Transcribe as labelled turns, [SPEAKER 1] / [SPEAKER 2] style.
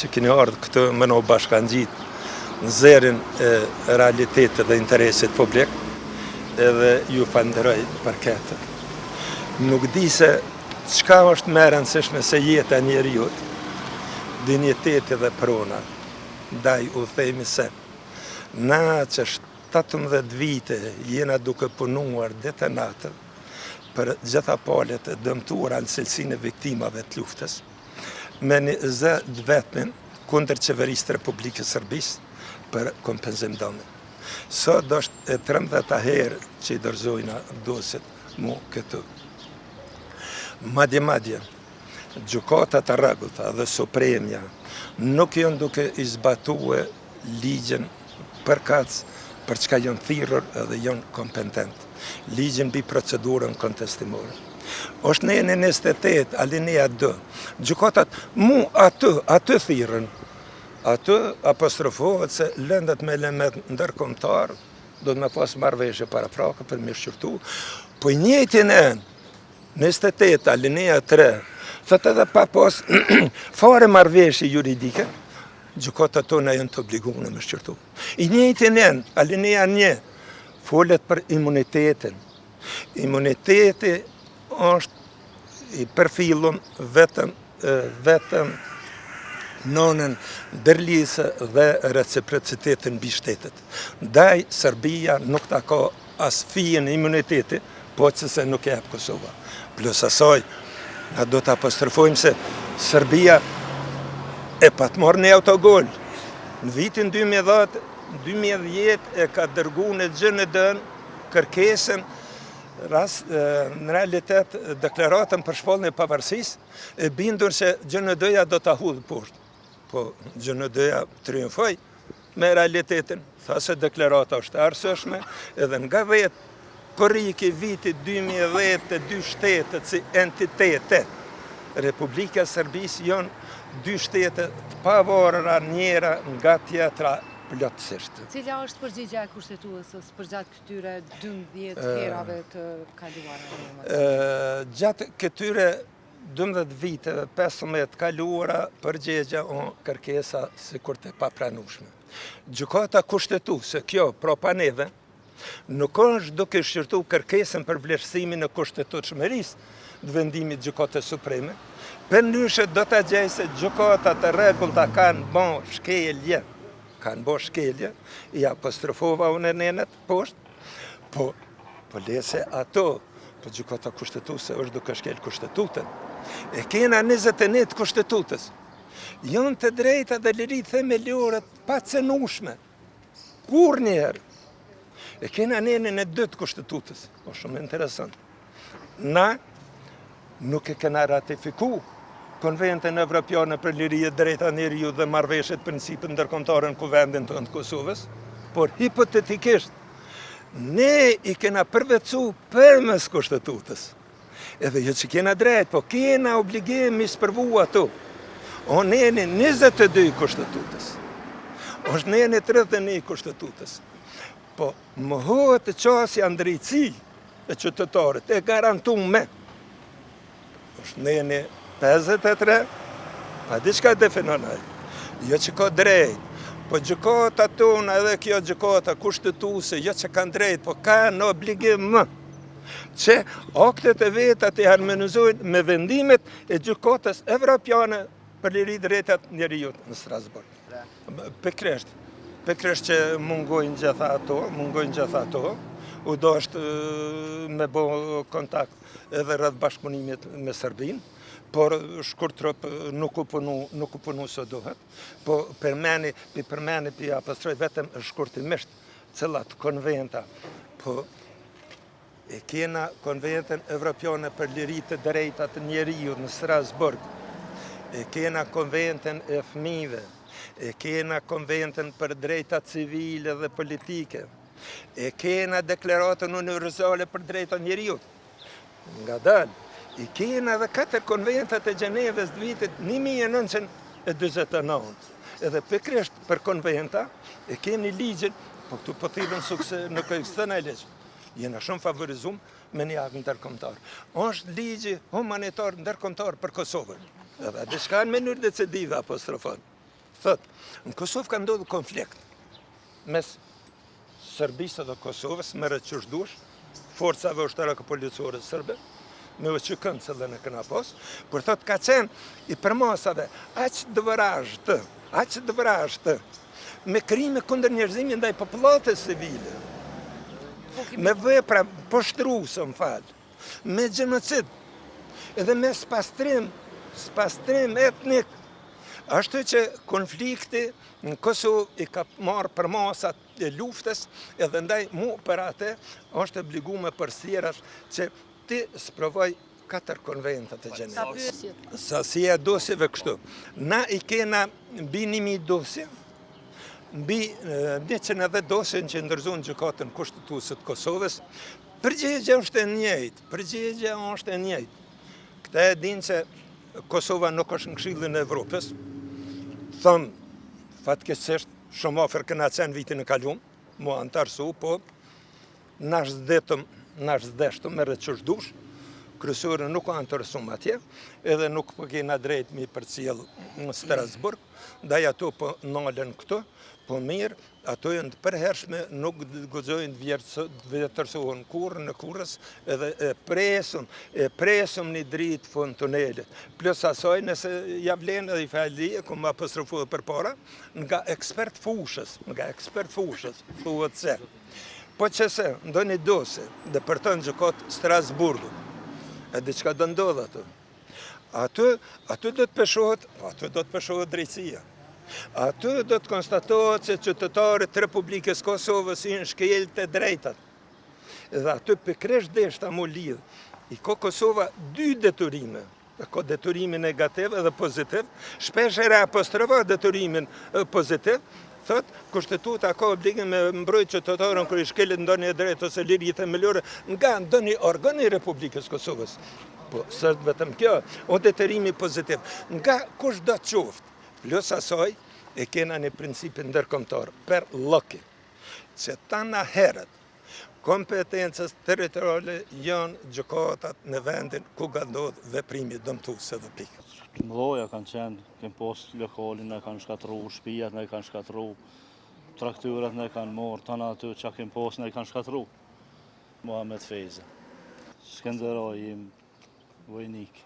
[SPEAKER 1] që keni ardhur këtë më në bashkangjit në zërin e realitetit dhe interesit publik, edhe ju falenderoj për këtë. Nuk di se çka është më e rëndësishme se jeta e njeriut, dinjiteti dhe prona. Ndaj u themi se na që 17 vite jena duke punuar ditë e natë për gjitha palët e dëmtuara në cilësinë e viktimave të luftës, me një zë vetmin kundër qeverisë të Republikës Serbisë për kompenzim dëmi. Sot është e 13 herë që i dorëzojna dosit mu këtu. Madje, gjykata të rregullta dhe Supremja nuk janë duke i zbatue ligjin përkatës për çka janë thirrur edhe janë kompetent. Ligjin mbi procedurën kontestimore. Është në 28 alinea 2. Gjykatat mu aty thirrën. Aty apostrofohet se lëndet me element ndërkombëtar do të me pas marrëveshje paraprake për me shqyrtu, po i njëjtin e 28 alinea 3 thotë edhe pa pas fare marrëveshje juridike, gjykatat tona janë të obliguar me shqyrtu. I njëjtin e alinea 1 folet për imunitetin. Imuniteti është i përfillur vetëm nënën ndërlisë dhe reciprocitetin mbi shtetet. Ndaj Serbia nuk ta ka as fijen e imuniteti, po që se nuk e jep Kosova. Plus asaj, na do të apostrofojmë se Serbia e pat marrë një autogol. Në vitin 2010 e ka dërgu në GND-n kërkesën në realitet deklaratën për shpalljen e pavarësisë, e bindur se GND-ja do ta hudhë poshtë. Po GND-ja triumfoi me realitetin, tha se deklarata është e arsyeshme, edhe nga vetë korriki vitit 2010 të dy shtetet si entitete, Republika Serbisë janë dy shtetet të pavarura njëra nga tjetra plotësisht.
[SPEAKER 2] Cila është përgjigjja e kushtetuesës përgjatë këtyre 12 herave të kaluara?
[SPEAKER 1] Gjatë këtyre 12 viteve, 15 kaluara, përgjigja o kërkesa sikur të papranueshme. Gjykata kushtetuese, kjo pra pa neve, nuk është duke shqyrtu kërkesën për vlerësimin e kushtetutshmërisë të vendimit Gjykatës Supreme, përndryshe do ta gjej se gjykatat e rregullta kanë bërë shkelje, i apostrofova unë nenet poshtë, po lese ato, po gjykata kushtetuese është duke shkel kushtetutën. E kena 21 kushtetutës. Janë të drejta dhe lirit themelore pa cenueshme. Kur njerë. E kena nenën e 2 kushtetutës. O shumë interesant. Na nuk e kena ratifiku Konventin Evropiane për liri e drejta njeriut dhe marrëveshjet principit ndërkombëtar në kuvendin tonë të Kosovës, por hipotetikisht ne i kena përvecu përmes kushtetutës. Edhe jo që kena drejt, po kena obligim mi spërvu ato. O neni 22 kushtetutës. Është neni 31 kushtetutës. Po mohohet të qasja ndrejtësi e qytetarit e garantume. Është neni 53, pa diçka definonaj. Jo që ka drejt, po gjykata tona edhe kjo gjykata kushtetuese, jo që kanë drejt, po kanë obligim që aktet e veta të harmonizojnë me vendimet e gjykatës evropiane për liri drejtat njeriut në Strasbourg. Pikërisht që mungojnë gjitha ato, u dashtë me bo kontakt edhe rreth bashkëpunimit me Serbinë, por shkurtrop nuk u punu së duhet, po përmeni pi apostroj vetëm shkurtimisht cilat konventa, po e kena konventin evropiane për liri të drejtat njeriut në Strasbourg, e kena konventin e fëmijëve, e kena konventin për drejtat civile dhe politike, e kena deklaratën universale për drejtat njeriut. Nga dalë, i kena dhe 4 konventat e Gjenevës të vitit 1929. Edhe pikërisht për konventa, e keni ligjin, po këtu po thirrën sukse nuk ekziston ai ligj. Jena shumë favorizum me një akt ndërkombëtar. Është ligji humanitar ndërkombëtar për Kosovën. Edhe diçka në mënyrë decisive apostrofon. Thot, në Kosovë ka ndodhur konflikt mes Serbisë dhe Kosovës, me rëqësh dush, forcave ushtarake policore sërbe, me që kënë se dhe në këna pos, për thot ka qenë i përmasave, aq dëvrashtë, me krime kundër njerëzimin ndaj popullatës civile, me vepra poshtruese, më falë, me gjenocid, edhe me spastrim etnik. Ashtu që konflikti në Kosovë i ka marrë përmasat e luftës edhe ndaj mu për atë është obligume për sjeras që ti sprovoj 4 konventat e Gjenevës. Sasia dosjeve kështu. Na i kena mbi 1000 dosje, mbi 110 dosje që ndërzuan gjykatën kushtetuese të Kosovës. Përgjigja është e njëjtë. Këta e dinë që Kosova nuk është në Këshillin e Evropës. Thëmë, fatkeqësisht, shumë afer këna qenë vitin e kaluar, mua antarësu, po nash zdeshtëm me rëqësh dush, kryesori nuk ka antarësum atje, edhe nuk po kena drejt mi përcjell në Strasburg, ndaj ato po nalen këto, po mirë, ato janë të përhershme, nuk guxojnë të vjetërsohen kurrë në kurrës, edhe e presum një dritë fund tunelit. Plus asaj, nëse ja vlen edhe i falli, ku më apostrofuar përpara, nga ekspert fushës, thuhet se. Po që se, ndonjë dosje, dhe për të në gjykatë Strasburgu, e diçka do ndodh aty. Aty do të peshohet drejtësia. Aty do të konstatohet se qytetarët të Republikës Kosovës janë shkel të drejtat. Dhe aty pikërisht deshta mu lidh. I ka Kosova 2 detyrime. Ka detyrimi negativ edhe pozitiv. Shpesh e apostrofon deturimin pozitiv. Thot, kushtetuta ka obligim me mbrojt qytetarën kur i shkelet ndonjë drejt ose liri themelore nga ndonjë organ i Republikës Kosovës. Po, s'është vetëm kjo, o detyrimi pozitiv. Nga kush do të qoftë. Plus asaj, e kena një principin ndërkombëtar, per loci, që tana herët, kompetencës territoriale janë gjykatat në vendin ku ka ndodhur veprimi dëmtues edhe pikë.
[SPEAKER 3] Të mëdhoja kanë qenë, kemë post lokalin, ne kanë shkatru, shtëpiat ne kanë shkatru, trakturat ne kanë morë, tana aty që kemë post ne kanë shkatru. Muhamet Feza, Skënderaj im vojnik.